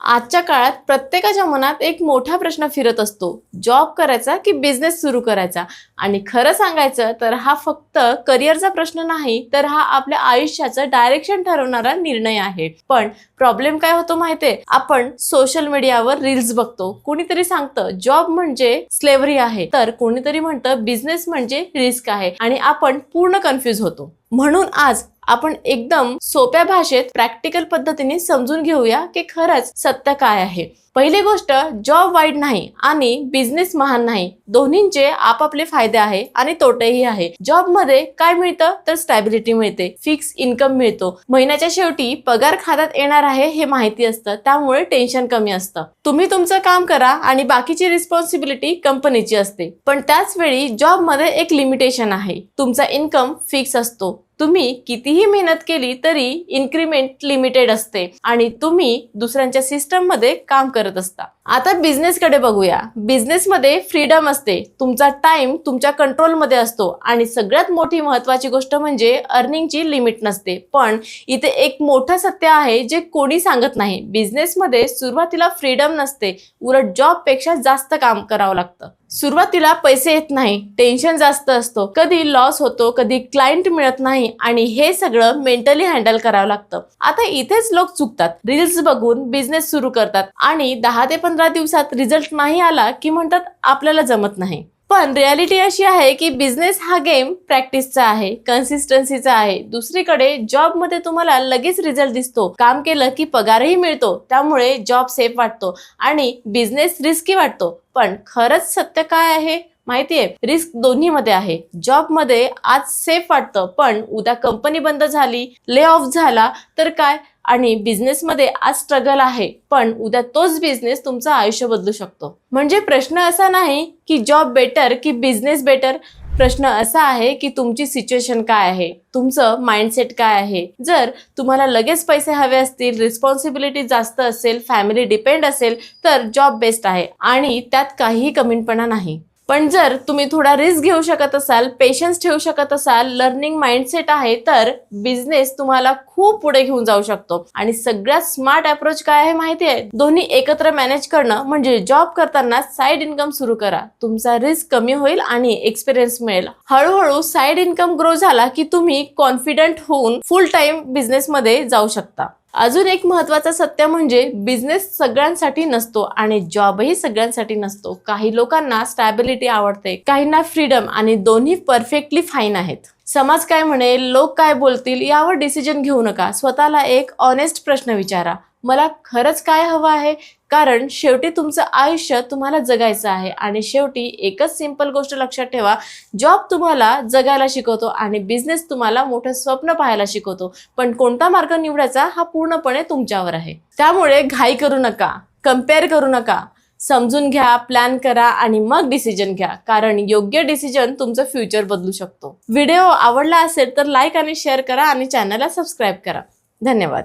आजच्या काळात प्रत्येकाच्या मनात एक मोठा प्रश्न फिरत असतो, जॉब करायचा की बिझनेस सुरू करायचा। आणि खरं सांगायचं तर हा फक्त करिअरचा प्रश्न नाही, तर हा आपल्या आयुष्याचं डायरेक्शन ठरवणारा निर्णय आहे। पण प्रॉब्लेम काय होतो माहितीये, आपण सोशल मीडियावर रील्स बघतो, कोणीतरी सांगतं जॉब म्हणजे स्लेव्हरी आहे, तर कोणीतरी म्हणतं बिझनेस म्हणजे रिस्क आहे, आणि आपण पूर्ण कन्फ्यूज होतो। म्हणून आज आपण एकदम सोप्या भाषेत प्रॅक्टिकल पद्धतीने समजून घेऊया की खरंच सत्य काय आहे। पहिली गोष्ट, जॉब वाईट नाही आणि बिझनेस महान नाही, दोन्हींचे आपापले फायदे आहे आणि तोटेही आहे। जॉब मध्ये काय मिळतं तर स्टॅबिलिटी मिळते, फिक्स इन्कम मिळतो, महिन्याच्या शेवटी पगार खात्यात येणार आहे हे माहिती असतं, त्यामुळे टेन्शन कमी असतं। तुम्ही तुमचं काम करा आणि बाकीची रिस्पॉन्सिबिलिटी कंपनीची असते। पण त्याच वेळी जॉब मध्ये एक लिमिटेशन आहे, तुमचा इन्कम फिक्स असतो, तुम्ही कितीही मेहनत केली तरी इन्क्रीमेंट लिमिटेड असते आणि तुम्ही दुसऱ्यांच्या सिस्टम मध्ये काम करत असता। आता बिझनेस कडे बघूया। बिझनेस मध्ये फ्रीडम असते, तुमचा टाइम तुमच्या कंट्रोल मध्ये असतो आणि सगळ्यात मोठी महत्त्वाची गोष्ट म्हणजे अर्निंगची लिमिट नसते। पण इथे एक मोठं सत्य आहे जे कोणी सांगत नाही, बिझनेस मध्ये सुरुवातीला फ्रीडम नसते, उलट जॉब पेक्षा जास्त काम करावं लागतं। सुरुवातीला पैसे येत नाही, टेन्शन जास्त असतो, कधी लॉस होतो, कधी क्लायंट मिळत नाही आणि हे सगळं मेंटली हँडल करावं लागतं। आता इथेच लोक चुकतात, रील्स बघून बिझनेस सुरू करतात आणि 10 ते 15 दिवसात रिझल्ट नाही आला की म्हणतात आपल्याला जमत नाही। पण रियालिटी अशी आहे की बिझनेस हा गेम प्रॅक्टिसचा आहे, कन्सिस्टन्सीचा आहे। दुसरीकडे जॉब मध्ये तुम्हाला लगेच रिझल्ट दिसतो, काम केलं की पगारही मिळतो, त्यामुळे जॉब सेफ वाटतो आणि बिझनेस रिस्की वाटतो। पण खरंच सत्य काय आहे माहितीये, रिस्क दोन्ही मध्ये आहे। जॉब मध्ये आज सेफ वाटतं, पण उद्या कंपनी बंद झाली, ले ऑफ झाला तर काय, आणि बिझनेस मध्ये आज स्ट्रगल आहे, पण उद्या तोच बिझनेस तुमचं आयुष्य बदलू शकतो। म्हणजे प्रश्न असा नाही की जॉब बेटर की बिझनेस बेटर, प्रश्न असा आहे की तुमची सिच्युएशन काय आहे, तुमचं माइंडसेट काय आहे। जर तुम्हाला लगेच पैसे हवे असतील, रिस्पॉन्सिबिलिटी जास्त असेल, फॅमिली डिपेंड असेल, तर जॉब बेस्ट आहे आणि त्यात काहीही कमीपणा नाही। पण जर तुम्ही थोडा रिस्क घेऊ शकत असाल, पेशन्स ठेवू शकत असाल, लर्निंग माइंडसेट आहे, तर बिझनेस तुम्हाला खूप पुढे घेऊन जाऊ शकतो। आणि सगळ्यात स्मार्ट अप्रोच काय आहे माहितीये, दोन्ही एकत्र मॅनेज करणं। म्हणजे जॉब करताना साइड इन्कम सुरू करा, तुमचा रिस्क कमी होईल आणि एक्सपिरियन्स मिळेल। हळूहळू साइड इन्कम ग्रो झाला की तुम्ही कॉन्फिडंट होऊन फुल टाइम बिझनेस मध्ये जाऊ शकता। अजून एक महत्त्वाचं सत्य म्हणजे बिझनेस सगळ्यांसाठी नसतो आणि जॉबही सगळ्यांसाठी नसतो। काही लोकांना स्टॅबिलिटी आवडते, काहींना फ्रीडम, आणि दोन्ही परफेक्टली फाईन आहेत। समाज काय म्हणेल, लोक काय बोलतील यावर डिसिजन घेऊ नका, स्वतःला एक ऑनेस्ट प्रश्न विचारा, मला खरंच काय हवं आहे। कारण शेवटी तुमचं आयुष्य तुम्हाला जगायचं आहे आणि शेवटी एकच सिंपल गोष्ट लक्षात ठेवा, जॉब तुम्हाला जगायला शिकवतो आणि बिझनेस तुम्हाला मोठं स्वप्न पाहायला शिकवतो। पण कोणता मार्ग निवडायचा हा पूर्णपणे तुमच्यावर आहे। त्यामुळे घाई करू नका, कंपेअर करू नका, समजून घ्या, प्लॅन करा आणि मग डिसिजन घ्या, कारण योग्य डिसिजन तुमचं फ्युचर बदलू शकतो। व्हिडिओ आवडला असेल तर लाईक आणि शेअर करा आणि चॅनलला सबस्क्राईब करा। धन्यवाद।